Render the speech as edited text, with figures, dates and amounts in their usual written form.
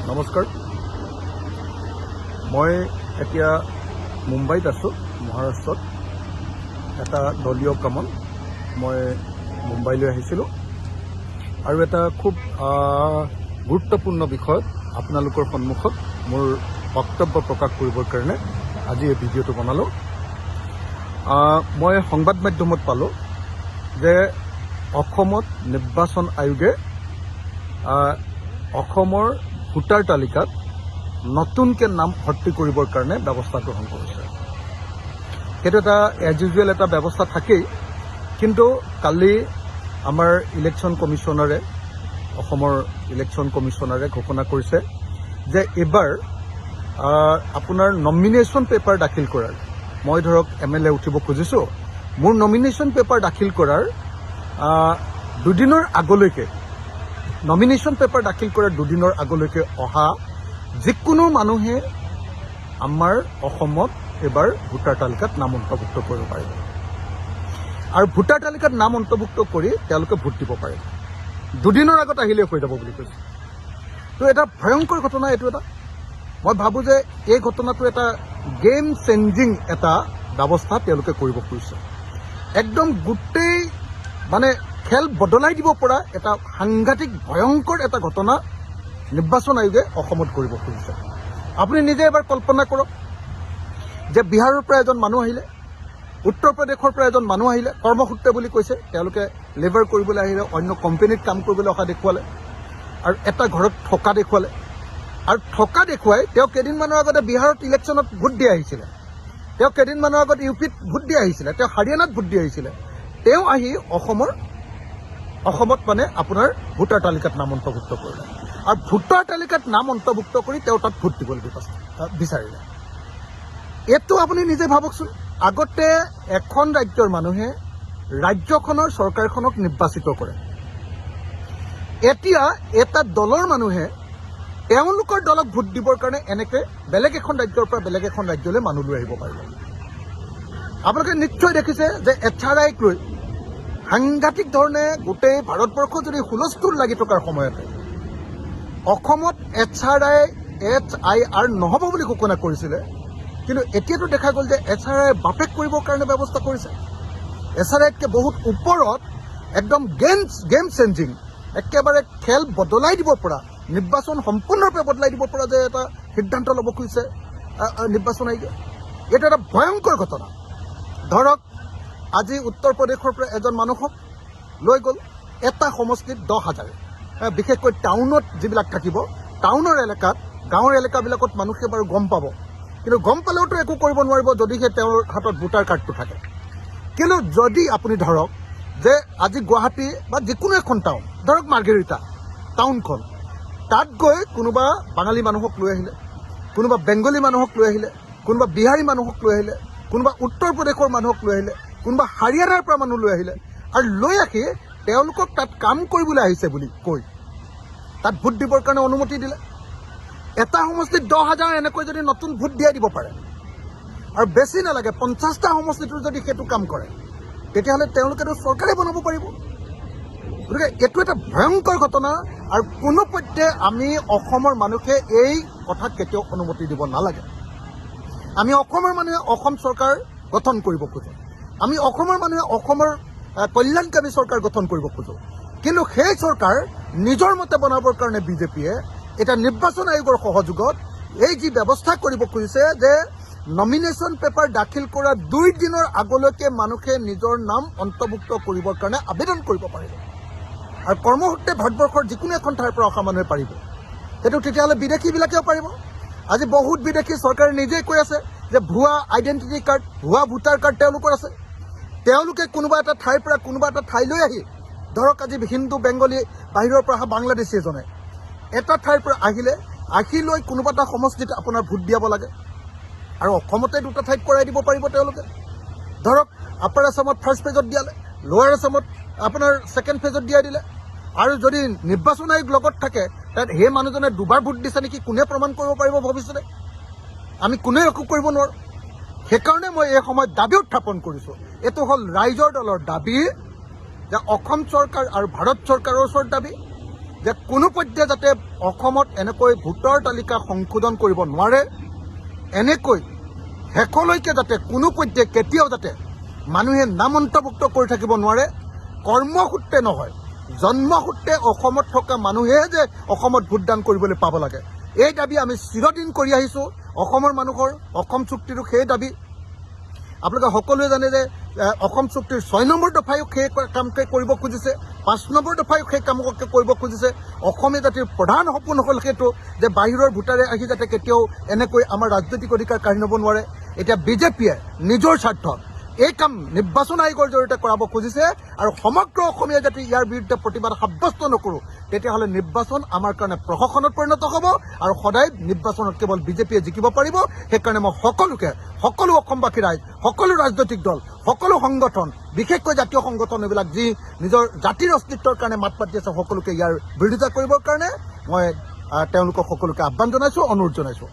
নমস্কাৰ, মই এতিয়া মুম্বাইত আছোঁ, মহাৰাষ্ট্ৰত। এটা দলীয় কামত মই মুম্বাইলৈ আহিছিলোঁ আৰু এটা খুব গুৰুত্বপূৰ্ণ বিষয়ত আপোনালোকৰ সন্মুখত মোৰ বক্তব্য প্ৰকাশ কৰিবৰ কাৰণে আজি এই ভিডিঅ'টো বনালোঁ। মই সংবাদ মাধ্যমত পালোঁ যে অসমত নিৰ্বাচন আয়োগে অসমৰ ভোটাৰ তালিকাত নতুনকৈ নাম ভৰ্তি কৰিবৰ কাৰণে ব্যৱস্থা গ্ৰহণ কৰিছে। সেইটো এটা এজ ইউজুৱেল এটা ব্যৱস্থা থাকেই, কিন্তু কালি আমাৰ ইলেকশ্যন কমিশ্যনাৰে অসমৰ ইলেকশ্যন কমিশ্যনাৰে ঘোষণা কৰিছে যে এইবাৰ আপোনাৰ নমিনেশ্যন পেপাৰ দাখিল কৰাৰ, মই ধৰক MLA উঠিব খুজিছোঁ, মোৰ নমিনেশ্যন পেপাৰ দাখিল কৰাৰ দুদিনৰ আগলৈকে, নমিনেশ্যন পেপাৰ দাখিল কৰাৰ দুদিনৰ আগলৈকে অহা যিকোনো মানুহে আমাৰ অসমত এইবাৰ ভোটাৰ তালিকাত নাম অন্তৰ্ভুক্ত কৰিব পাৰিব আৰু ভোটাৰ তালিকাত নাম অন্তৰ্ভুক্ত কৰি তেওঁলোকে ভোট দিব পাৰে। দুদিনৰ আগত আহিলেই হৈ যাব বুলি কৈছে। তো এটা ভয়ংকৰ ঘটনা এইটো এটা। মই ভাবোঁ যে এই ঘটনাটো এটা গেম চেঞ্জিং এটা ব্যৱস্থা তেওঁলোকে কৰিব খুজিছে। একদম গোটেই মানে খেল বদলাই দিব পৰা এটা সাংঘাতিক ভয়ংকৰ এটা ঘটনা নিৰ্বাচন আয়োগে অসমত কৰিব খুজিছে। আপুনি নিজে এবাৰ কল্পনা কৰক যে বিহাৰৰ পৰা এজন মানুহ আহিলে, উত্তৰ প্ৰদেশৰ পৰা এজন মানুহ আহিলে, কৰ্মসূত্ৰে বুলি কৈছে, তেওঁলোকে লেবাৰ কৰিবলৈ আহিলে, অন্য কোম্পানীত কাম কৰিবলৈ অহা দেখুৱালে আৰু এটা ঘৰত থকা দেখুৱালে আৰু থকা দেখুৱাই তেওঁ কেইদিনমানৰ আগতে বিহাৰত ইলেকশ্যনত ভোট দি আহিছিলে, তেওঁ কেইদিনমানৰ আগত UPত ভোট দি আহিছিলে, তেওঁ হাৰিয়ানাত ভোট দি আহিছিলে, তেওঁ আহি অসমত মানে আপোনাৰ ভোটাৰ তালিকাত নাম অন্তৰ্ভুক্ত কৰিলে আৰু ভোটাৰ তালিকাত নাম অন্তৰ্ভুক্ত কৰি তেওঁ তাত ভোট দিবলৈ বিচাৰিলে। এইটো আপুনি নিজে ভাবকচোন। আগতে এখন ৰাজ্যৰ মানুহে ৰাজ্যখনৰ চৰকাৰখনক নিৰ্বাচিত কৰে, এতিয়া এটা দলৰ মানুহে তেওঁলোকৰ দলক ভোট দিবৰ কাৰণে এনেকৈ বেলেগ এখন ৰাজ্যৰ পৰা বেলেগ এখন ৰাজ্যলৈ মানুহ লৈ আহিব পাৰিব। আপোনালোকে নিশ্চয় দেখিছে যে HRIক লৈ সাংঘাতিক ধৰণে গোটেই ভাৰতবৰ্ষ যদি হুলস্থুল লাগি থকাৰ সময়তে অসমত HRIR নহ'ব বুলি ঘোষণা কৰিছিলে, কিন্তু এতিয়াতো দেখা গ'ল যে HRI বাপেক কৰিবৰ কাৰণে ব্যৱস্থা কৰিছে। HRIতকৈ বহুত ওপৰত একদম গেম চেঞ্জিং, একেবাৰে খেল বদলাই দিব পৰা, নিৰ্বাচন সম্পূৰ্ণৰূপে বদলাই দিব পৰা যে এটা সিদ্ধান্ত ল'ব খুজিছে নিৰ্বাচন আয়োগে। এইটো এটা ভয়ংকৰ ঘটনা। ধৰক আজি উত্তৰ প্ৰদেশৰ পৰা এজন মানুহক লৈ গ'ল এটা সমষ্টিত 10,000, বিশেষকৈ টাউনত যিবিলাক থাকিব, টাউনৰ এলেকাত, গাঁৱৰ এলেকাবিলাকত মানুহে বাৰু গম পাব, কিন্তু গম পালেওতো একো কৰিব নোৱাৰিব যদিহে তেওঁৰ হাতত ভোটাৰ কাৰ্ডটো থাকে। কিন্তু যদি আপুনি ধৰক যে আজি গুৱাহাটী বা যিকোনো এখন টাউন, ধৰক মাৰ্ঘেৰিটা টাউনখন, তাত গৈ কোনোবা বাঙালী মানুহক লৈ আহিলে, কোনোবা বেংগলী মানুহক লৈ আহিলে, কোনোবা বিহাৰী মানুহক লৈ আহিলে, কোনোবা উত্তৰ প্ৰদেশৰ মানুহক লৈ আহিলে, কোনোবা হাৰিয়ানাৰ পৰা মানুহ লৈ আহিলে আৰু লৈ আহি তেওঁলোকক তাত কাম কৰিবলৈ আহিছে বুলি কৈ তাত ভোট দিবৰ কাৰণে অনুমতি দিলে। এটা সমষ্টিত 10,000 এনেকৈ যদি নতুন ভোট দিয়াই দিব পাৰে আৰু বেছি নালাগে 50টা সমষ্টিটো যদি সেইটো কাম কৰে, তেতিয়াহ'লে তেওঁলোকেতো চৰকাৰে বনাব পাৰিব। গতিকে এইটো এটা ভয়ংকৰ ঘটনা আৰু কোনোপধ্যে আমি অসমৰ মানুহে এই কথাত কেতিয়াও অনুমতি দিব নালাগে। আমি অসমৰ মানুহে অসম চৰকাৰ গঠন কৰিব খোজোঁ, আমি অসমৰ মানুহে অসমৰ কল্যাণকামী চৰকাৰ গঠন কৰিব খোজোঁ, কিন্তু সেই চৰকাৰ নিজৰ মতে বনাবৰ কাৰণে বিজেপিয়ে এতিয়া নিৰ্বাচন আয়োগৰ সহযোগত এই যি ব্যৱস্থা কৰিব খুজিছে যে নমিনেশ্যন পেপাৰ দাখিল কৰা 2 দিনৰ আগলৈকে মানুহে নিজৰ নাম অন্তৰ্ভুক্ত কৰিবৰ কাৰণে আবেদন কৰিব পাৰিব আৰু কৰ্মসূত্ৰে ভাৰতবৰ্ষৰ যিকোনো এখন ঠাইৰ পৰা অহা মানুহে পাৰিব। সেইটো তেতিয়াহ'লে বিদেশীবিলাকেও পাৰিব। আজি বহুত বিদেশী চৰকাৰে নিজেই কৈ আছে যে ভুৱা আইডেণ্টিটি কাৰ্ড, ভুৱা ভোটাৰ কাৰ্ড তেওঁলোকৰ আছে। তেওঁলোকে কোনোবা এটা ঠাইৰ পৰা কোনোবা এটা ঠাইলৈ আহি, ধৰক আজি হিন্দু বেংগলী বাহিৰৰ পৰা অহা বাংলাদেশী এজনে এটা ঠাইৰ পৰা আহি লৈ কোনোবা এটা সমষ্টিত আপোনাৰ ভোট দিয়াব লাগে আৰু অসমতে 2টা ঠাইত কৰাই দিব পাৰিব তেওঁলোকে। ধৰক আপাৰ আছামত ফাৰ্ষ্ট ফেজত দিয়ালে, লোৱাৰ আছামত আপোনাৰ ছেকেণ্ড ফেজত দিয়াই দিলে আৰু যদি নিৰ্বাচন আয়োগ লগত থাকে তাত সেই মানুহজনে 2বাৰ ভোট দিছে নেকি কোনে প্ৰমাণ কৰিব পাৰিব ভৱিষ্যতে? আমি কোনেও একো কৰিব নোৱাৰোঁ। সেইকাৰণে মই এই সময়ত দাবী উত্থাপন কৰিছোঁ। এইটো হ'ল ৰাইজৰ দলৰ দাবী, যে অসম চৰকাৰ আৰু ভাৰত চৰকাৰৰ ওচৰত দাবী যে কোনো পৰ্যায়ে যাতে অসমত এনেকৈ ভোটৰ তালিকা সংশোধন কৰিব নোৱাৰে, এনেকৈ শেষলৈকে যাতে কোনো পৰ্যায়ে কেতিয়াও যাতে মানুহে নাম অন্তৰ্ভুক্ত কৰি থাকিব নোৱাৰে, কৰ্মসূত্ৰে নহয় জন্মসূত্ৰে অসমত থকা মানুহেহে যে অসমত ভোটদান কৰিবলৈ পাব লাগে, এই দাবী আমি চিৰদিন কৰি আহিছোঁ। অসমৰ মানুহৰ অসম চুক্তিৰো সেই দাবী। আপোনালোকে সকলোৱে জানে যে অসম চুক্তিৰ 6 নম্বৰ দফায়ো সেই কামকে কৰিব খুজিছে, 5 নম্বৰ দফায়ো সেই কামকে কৰিব খুজিছে। অসমীয়া জাতিৰ প্ৰধান সপোন হ'ল সেইটো যে বাহিৰৰ ভোটাৰে আহি যাতে কেতিয়াও এনেকৈ আমাৰ ৰাজনৈতিক অধিকাৰ কাঢ়ি ল'ব নোৱাৰে। এতিয়া বিজেপিয়ে নিজৰ স্বাৰ্থত এই কাম নিৰ্বাচন আয়োগৰ জৰিয়তে কৰাব খুজিছে আৰু সমগ্ৰ অসমীয়া জাতি ইয়াৰ বিৰুদ্ধে প্ৰতিবাদ সাব্যস্ত নকৰোঁ তেতিয়াহ'লে নিৰ্বাচন আমাৰ কাৰণে প্ৰহসনত পৰিণত হ'ব আৰু সদায় নিৰ্বাচনত কেৱল বিজেপিয়ে জিকিব পাৰিব। সেইকাৰণে মই সকলো অসমবাসী ৰাইজ, সকলো ৰাজনৈতিক দল, সকলো সংগঠন, বিশেষকৈ জাতীয় সংগঠন এইবিলাক যি নিজৰ জাতিৰ অস্তিত্বৰ কাৰণে মাত মাতি আছে, সকলোকে ইয়াৰ বিৰোধিতা কৰিবৰ কাৰণে মই তেওঁলোকক সকলোকে আহ্বান জনাইছোঁ, অনুৰোধ জনাইছোঁ।